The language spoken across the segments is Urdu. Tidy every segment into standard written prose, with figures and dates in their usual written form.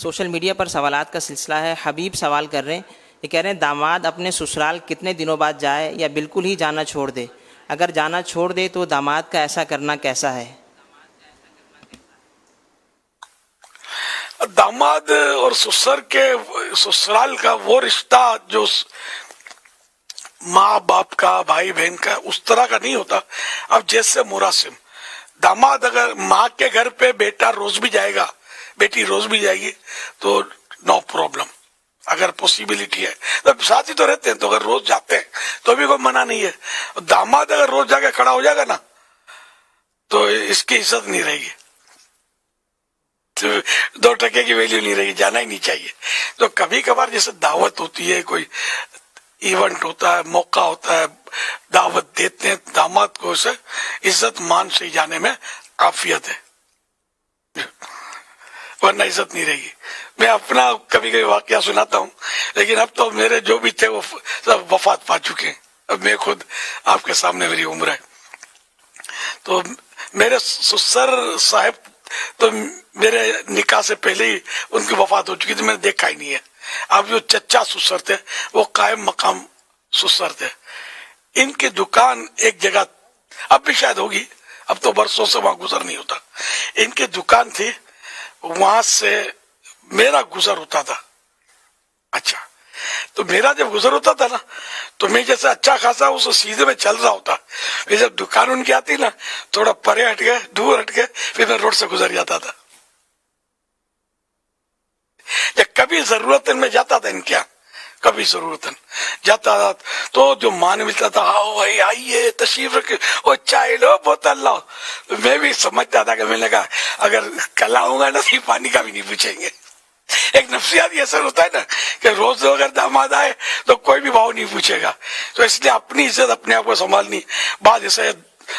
سوشل میڈیا پر سوالات کا سلسلہ ہے. حبیب سوال کر رہے ہیں, یہ کہہ رہے ہیں داماد اپنے سسرال کتنے دنوں بعد جائے یا بالکل ہی جانا چھوڑ دے؟ اگر جانا چھوڑ دے تو داماد کا ایسا کرنا کیسا ہے؟ داماد اور سسر کے سسرال کا وہ رشتہ جو ماں باپ کا بھائی بہن کا اس طرح کا نہیں ہوتا. اب جیسے مراسم داماد اگر ماں کے گھر پہ بیٹا روز بھی جائے گا, بیٹی روز بھی جائے گی تو نو پرابلم. اگر پوسیبلٹی ہے تو ساتھ ہی تو رہتے ہیں, تو اگر روز جاتے ہیں تو بھی کوئی منع نہیں ہے. داماد اگر روز جا کے کھڑا ہو جائے گا نا تو اس کی عزت نہیں رہے گی, 2 ٹکے کی ویلیو نہیں رہے گی, جانا ہی نہیں چاہیے. تو کبھی کبھار جیسے دعوت ہوتی ہے, کوئی ایونٹ ہوتا ہے, موقع ہوتا ہے, دعوت دیتے ہیں داماد کو, اسے عزت مان سے جانے میں عافیت ہے, ورنہ عزت نہیں رہے گی. میں اپنا کبھی کبھی واقعہ سناتا ہوں, لیکن اب تو میرے جو بھی تھے وہ سب وفات پا چکے ہیں. اب میں خود آپ کے سامنے میری عمر ہے. تو میرے سسر صاحب تو میرے نکاح سے پہلے ہی ان کی وفات ہو چکی تھی, میں نے دیکھا ہی نہیں ہے. اب جو چچا سسر تھے وہ قائم مقام سسر تھے. ان کی دکان ایک جگہ اب بھی شاید ہوگی, اب تو برسوں سے وہاں گزر نہیں ہوتا. ان کی دکان تھی, وہاں سے میرا گزر ہوتا تھا. اچھا, تو میرا جب گزر ہوتا تھا نا تو میں جیسے اچھا خاصا اس سیدھے میں چل رہا ہوتا, پھر جب دکان ان کی آتی نا تھوڑا پرے ہٹ گئے, دور ہٹ گئے, پھر میں روڈ سے گزر جاتا تھا. یا کبھی ضرورت میں جاتا تھا ان کے یہاں, کبھی ضرورت جاتا تھا تو جو مان ملتا تھا, آؤ بھائی آئیے تشریف رکھے, وہ چائے لو بوتل لاؤ. میں بھی سمجھتا تھا کہ میں نے کہا اگر کل آؤں گا نا تو پانی کا بھی نہیں پوچھیں گے. ایک نفسیاتی اثر ہوتا ہے نا کہ روز اگر داماد آئے تو کوئی بھی بھاؤ نہیں پوچھے گا. تو اس لیے اپنی عزت اپنے آپ کو سنبھالنی. بعد ایسے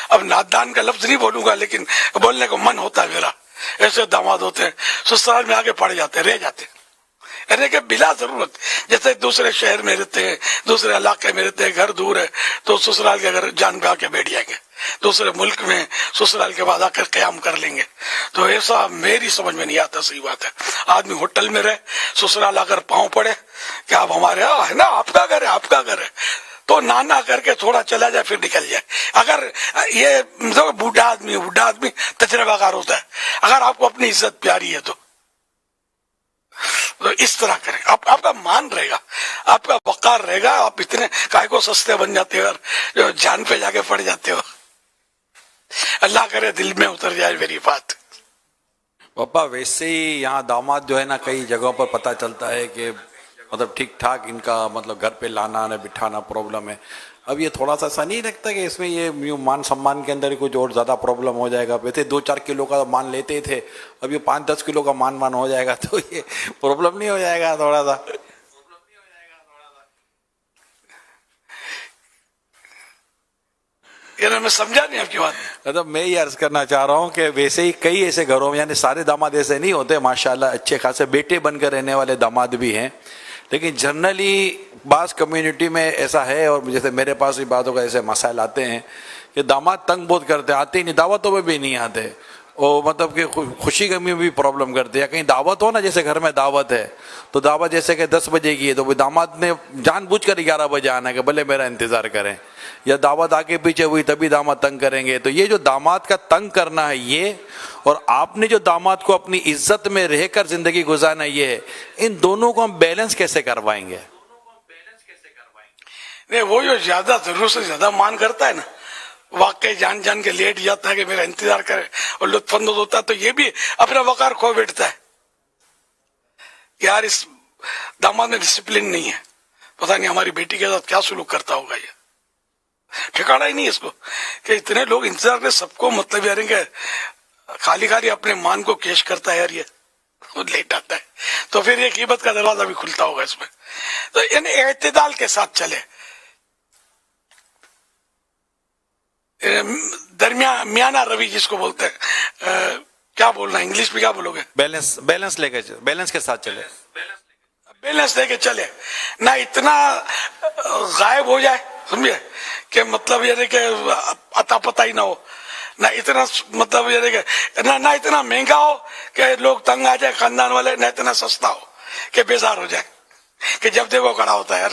اب نادان کا لفظ نہیں بولوں گا, لیکن بولنے کو من ہوتا ہے میرا. ایسے داماد ہوتے ہیں سسرال میں آگے پڑ جاتے, رہ جاتے, یعنی کہ بلا ضرورت. جیسے دوسرے شہر میں رہتے ہیں, دوسرے علاقے میں رہتے ہیں, گھر دور ہے تو سسرال کے اگر جان پہ آ کے بیٹھ جائیں گے, دوسرے ملک میں سسرال کے بعد آ کر قیام کر لیں گے. تو ایسا میری سمجھ میں نہیں آتا. صحیح بات ہے, آدمی ہوٹل میں رہے, سسرال آ کر پاؤں پڑے کہ آپ ہمارے ہے نا, آپ کا گھر ہے, آپ کا گھر ہے, تو نانا کر کے تھوڑا چلا جائے پھر نکل جائے. اگر یہ بوڑھا آدمی تجربہ کار ہوتا ہے, اگر آپ کو اپنی عزت پیاری ہے تو اس طرح کریں, آپ کا مان رہے گا, آپ کا وقار رہے گا. آپ اتنے کائے کو سستے بن جاتے ہو اور جان پہ جا کے پڑ جاتے ہو. اللہ کرے دل میں اتر جائے میری بات. پاپا ویسے ہی یہاں داماد جو ہے نا کئی جگہوں پر پتہ چلتا ہے کہ مطلب ٹھیک ٹھاک ان کا مطلب گھر پہ لانا بٹھانا پرابلم ہے. اب یہ تھوڑا سا ایسا نہیں لگتا کہ اس میں یہ مان سمان کے اندر کچھ اور زیادہ پرابلم ہو جائے گا؟ ویسے 2-4 کلو کا مان لیتے تھے, اب یہ 5-10 کلو کا مان ہو جائے گا تو یہ پرابلم نہیں ہو جائے گا تھوڑا سا؟ میں سمجھا نہیں آپ کی بات. مطلب میں یہ عرض کرنا چاہ رہا ہوں کہ ویسے ہی کئی ایسے گھروں میں, یعنی سارے داماد ایسے نہیں ہوتے, ماشاءاللہ اچھے خاصے بیٹے بن کر رہنے والے داماد بھی ہیں, لیکن جنرلی بعض کمیونٹی میں ایسا ہے. اور جیسے میرے پاس بھی بعضوں کا ایسے مسائل آتے ہیں کہ داماد تنگ بہت کرتے, آتے ہی نہیں, دعوتوں میں بھی نہیں آتے, اور مطلب کہ خوشی غمی میں بھی پرابلم کرتے ہیں. کہیں دعوت ہو نا, جیسے گھر میں دعوت ہے تو دعوت جیسے کہ 10 بجے کی ہے تو داماد نے جان بوجھ کر 11 بجے آنا ہے کہ بھلے میرا انتظار کریں, یا دعوت آگے پیچھے ہوئی تبھی داماد تنگ کریں گے. تو یہ جو داماد کا تنگ کرنا ہے یہ, اور آپ نے جو داماد کو اپنی عزت میں رہ کر زندگی گزارنا یہ ہے, ان دونوں کو ہم بیلنس کیسے کروائیں گے؟ نہیں, وہ جو زیادہ ضرورت سے زیادہ مان کرتا ہے نا, واقعی جان کے لیٹ جاتا ہے کہ میرا انتظار کرے اور لطف اندوز ہوتا ہے, تو یہ بھی اپنا وقار کھو بیٹھتا ہے. یار اس داماد میں ڈسپلن نہیں ہے, پتہ نہیں ہماری بیٹی کے ساتھ کیا سلوک کرتا ہوگا, یہ ٹھکانا ہی نہیں اس کو کہ اتنے لوگ انتظار کریں, سب کو مطلب یار کہ خالی اپنے مان کو کیش کرتا ہے یار, یہ لیٹ آتا ہے. تو پھر یہ غیبت کا دروازہ بھی کھلتا ہوگا اس میں. تو یعنی اعتدال کے ساتھ چلے, درمیان میانہ روی جس کو بولتے ہیں, کیا بولنا انگلش میں کیا بولو گے؟ بیلنس لے کے, بیلنس کے ساتھ چلے, بیلنس لے کے چلے, نہ اتنا غائب ہو جائے سمجھے کہ مطلب یہ کہ عطا پتہ ہی نہ ہو, نہ اتنا مطلب یہ کہ نہ اتنا مہنگا ہو کہ لوگ تنگ آ جائے خاندان والے، نہ اتنا سستا ہو کہ بیزار ہو جائے کہ جب دیکھو کھڑا ہوتا ہے یار.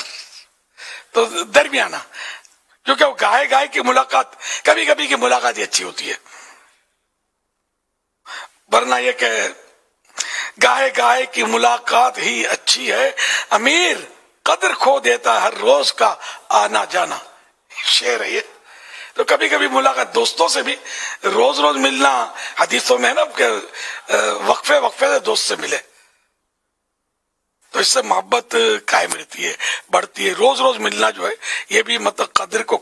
تو درمیانہ، کیونکہ وہ گائے کی ملاقات کبھی کبھی کی ملاقات ہی اچھی ہوتی ہے، ورنہ یہ کہ گائے کی ملاقات ہی اچھی ہے. امیر قدر کھو دیتا ہر روز کا آنا جانا، شعر ہے یہ. تو کبھی کبھی ملاقات دوستوں سے بھی، روز ملنا حدیثوں میں ہے نا کہ وقفے سے دوست سے ملے، تو اس سے محبت قائم رہتی ہے، بڑھتی ہے. روز ملنا جو ہے یہ بھی مطلب قدر کو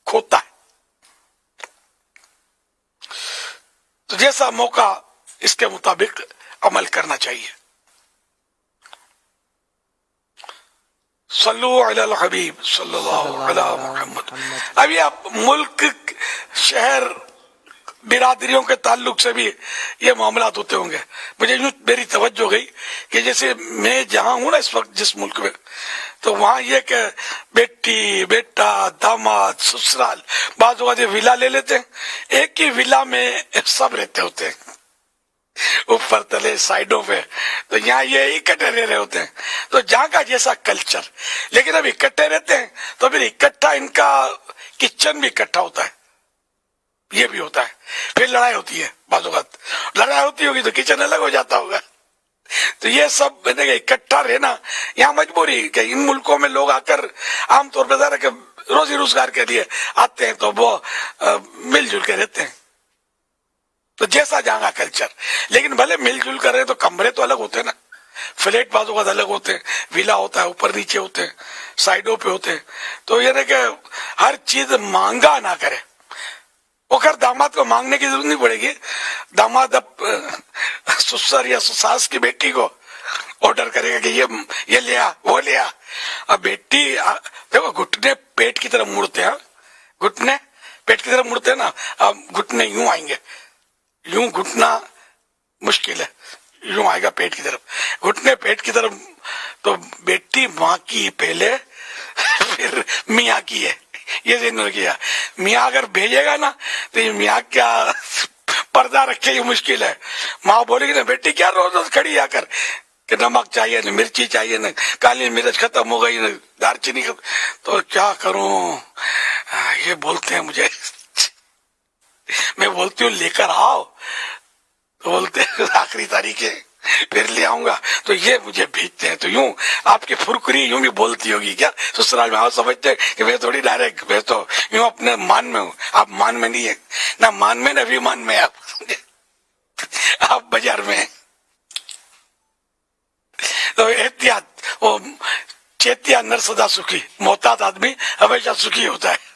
کھوتا ہے. تو جیسا موقع اس کے مطابق عمل کرنا چاہیے. صلو علی الحبیب صلی اللہ علی محمد. ابھی آپ ملک، شہر، برادریوں کے تعلق سے بھی یہ معاملات ہوتے ہوں گے. مجھے یوں میری توجہ گئی کہ جیسے میں جہاں ہوں نا اس وقت جس ملک میں، تو وہاں یہ کہ بیٹی، بیٹا، داماد، سسرال، بعض اوقات ولا لے لیتے ہیں، ایک ہی ولا میں سب رہتے ہوتے ہیں، اوپر تلے سائڈوں پہ. تو یہاں یہ اکٹھے رہ رہے ہوتے ہیں، تو جہاں کا جیسا کلچر. لیکن اب اکٹھے رہتے ہیں تو پھر اکٹھا ان کا کچن بھی اکٹھا ہوتا ہے، یہ بھی ہوتا ہے. پھر لڑائی ہوتی ہے، بعض اوقات لڑائی ہوتی ہوگی تو کچن الگ ہو جاتا ہوگا. تو یہ سب اکٹھا رہنا یہاں مجبوری کہ ان ملکوں میں لوگ آ کر عام طور پہ ذرا کہ روزی روزگار کے لیے آتے ہیں تو وہ مل جل کے رہتے ہیں. تو جیسا جہاں کا کلچر. لیکن بھلے مل جل کر رہے تو کمرے تو الگ ہوتے ہیں نا، فلیٹ بعض اوقات الگ ہوتے ہیں، ویلا ہوتا ہے، اوپر نیچے ہوتے ہیں، سائڈوں پہ ہوتے ہیں. تو یہ کہ ہر چیز مانگا نہ کرے. وہ خیر داماد کو مانگنے کی ضرورت نہیں پڑے گی. داماد اب سسر یا ساس کی بیٹی کو آرڈر کرے گا کہ یہ لیا وہ لیا. اب بیٹی دیکھو گھٹنے پیٹ کی طرف مڑتے ہیں، گھٹنے پیٹ کی طرف مڑتے ہیں نا. اب گھٹنے یوں آئیں گے، یوں گھٹنا مشکل ہے، یوں آئے گا پیٹ کی طرف، گھٹنے پیٹ کی طرف. تو بیٹی ماں کی پہلے پھر میاں کی ہے، یہ ذہن میں کیا. میاں اگر بھیجے گا نا تو یہ میاں کیا پردہ رکھے، یہ مشکل ہے. ماں بولے گی نا بیٹی کیا روز کھڑی آ کر کہ نمک چاہیے نہ مرچی چاہیے نہ کالی مرچ ختم ہو گئی نہ دار چینی ختم. تو کیا کروں، یہ بولتے ہیں مجھے، میں بولتی ہوں لے کر آؤ، تو بولتے ہیں آخری تاریخ ہے پھر لے آؤں گا. تو یہ مجھے بھیجتے ہیں. تو یوں آپ کی پھرکری یوں بھی بولتی ہوگی کیا سسرال میں؟ آپ سمجھتے ہیں کہ میں تھوڑی ڈائریکٹ، میں تو یوں اپنے مان میں ہوں. آپ مان میں نہیں ہے، نہ مان میں نہ بھی مان میں، آپ بازار میں ہیں. تو احتیاط. وہ چیتیا نر سدا سکھی، محتاط آدمی ہمیشہ سکھی ہوتا ہے.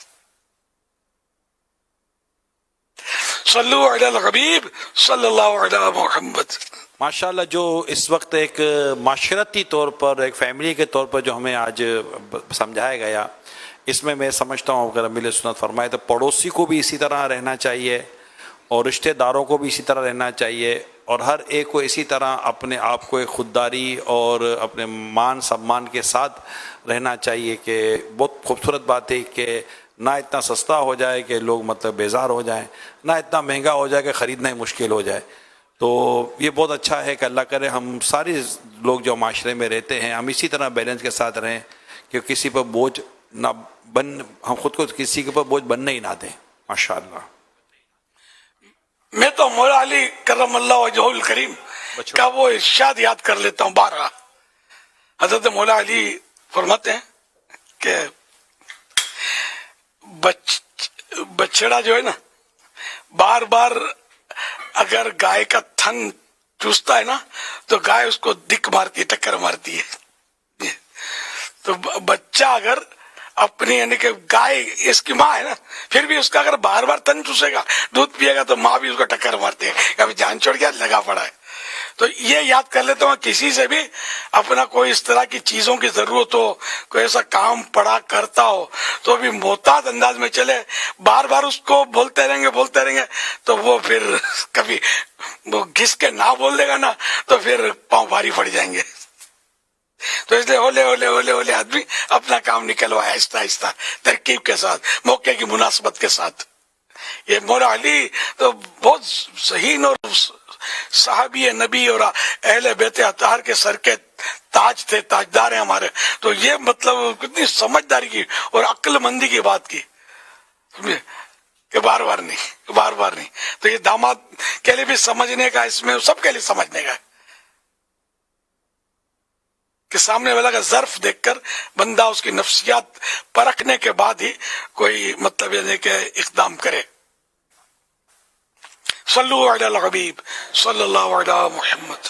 صلو علی الحبیب صلی اللہ علی محمد. ماشاءاللہ جو اس وقت ایک معاشرتی طور پر، ایک فیملی کے طور پر جو ہمیں آج سمجھایا گیا، اس میں میں سمجھتا ہوں اگر امیل سنت فرمائے تو پڑوسی کو بھی اسی طرح رہنا چاہیے، اور رشتہ داروں کو بھی اسی طرح رہنا چاہیے، اور ہر ایک کو اسی طرح اپنے آپ کو ایک خودداری اور اپنے مان سمان کے ساتھ رہنا چاہیے. کہ بہت خوبصورت بات ہے کہ نہ اتنا سستا ہو جائے کہ لوگ مطلب بیزار ہو جائیں، نہ اتنا مہنگا ہو جائے کہ خریدنا ہی مشکل ہو جائے. تو یہ بہت اچھا ہے کہ اللہ کرے ہم سارے لوگ جو معاشرے میں رہتے ہیں ہم اسی طرح بیلنس کے ساتھ رہیں کہ کسی پر بوجھ نہ ہم خود کو کسی کے پر بوجھ بننے ہی نہ دیں. ماشاءاللہ. میں تو مولا علی کرم اللہ وجہہ الکریم کا وہ ارشاد یاد کر لیتا ہوں بارہ. حضرت مولا علی فرماتے ہیں کہ بچڑا جو ہے نا بار بار اگر گائے کا تھن چوستا ہے نا تو گائے اس کو دک مارتی ہے، ٹکر مارتی ہے. تو بچہ اگر اپنی یعنی کہ گائے اس کی ماں ہے نا، پھر بھی اس کا اگر بار بار تن چوسے گا، دودھ پیے گا تو ماں بھی اس کو ٹکر مارتی ہے کہ ابھی جان چھوڑ گیا، لگا پڑا ہے. تو یہ یاد کر لیتا ہوں کسی سے بھی اپنا کوئی اس طرح کی چیزوں کی ضرورت ہو، کوئی ایسا کام پڑا کرتا ہو تو بھی محتاط انداز میں چلے. بار بار اس کو بولتے رہیں گے تو وہ پھر کبھی وہ گھس کے نہ بول دے گا نا تو پھر پاؤں بھاری پڑ جائیں گے. تو اس لیے ہولے آدمی اپنا کام نکلوائے آہستہ آہستہ، ترکیب کے ساتھ، موقع کی مناسبت کے ساتھ. یہ مولا علی تو بہت ذہین اور صحابی نبی اور اہل بیت اطہار کے سر کے تاج تھے، تاجدار ہیں ہمارے. تو یہ مطلب کتنی سمجھداری کی اور عقل مندی کی بات کی کہ بار بار نہیں. تو یہ داماد کے لیے بھی سمجھنے کا، اس میں سب کے لیے سمجھنے کا ہے کہ سامنے والا کا ظرف دیکھ کر بندہ اس کی نفسیات پرکھنے کے بعد ہی کوئی مطلب یہ کہ اقدام کرے. صلو علی الحبیب صلی اللہ علیہ محمد.